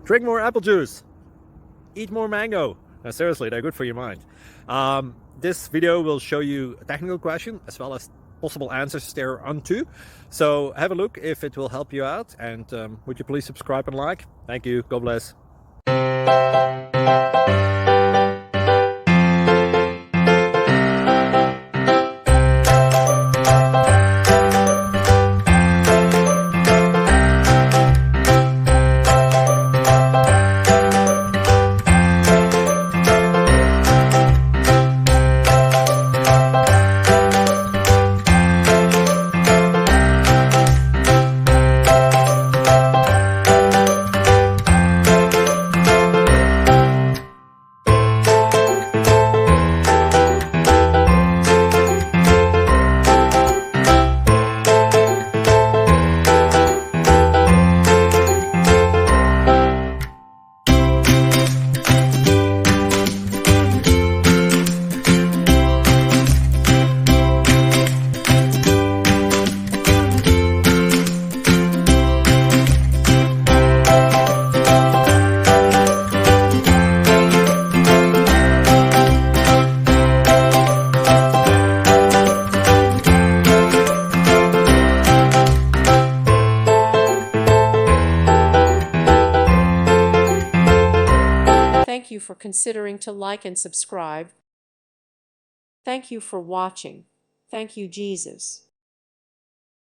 Drink more apple juice. Eat more mango. No, seriously, they're good for your mind. This video will show you a technical question as well as possible answers thereunto. So have a look if it will help you out, and would you please subscribe and like? Thank you. God bless. Thank you for considering to like and subscribe. Thank you for watching. Thank you, Jesus.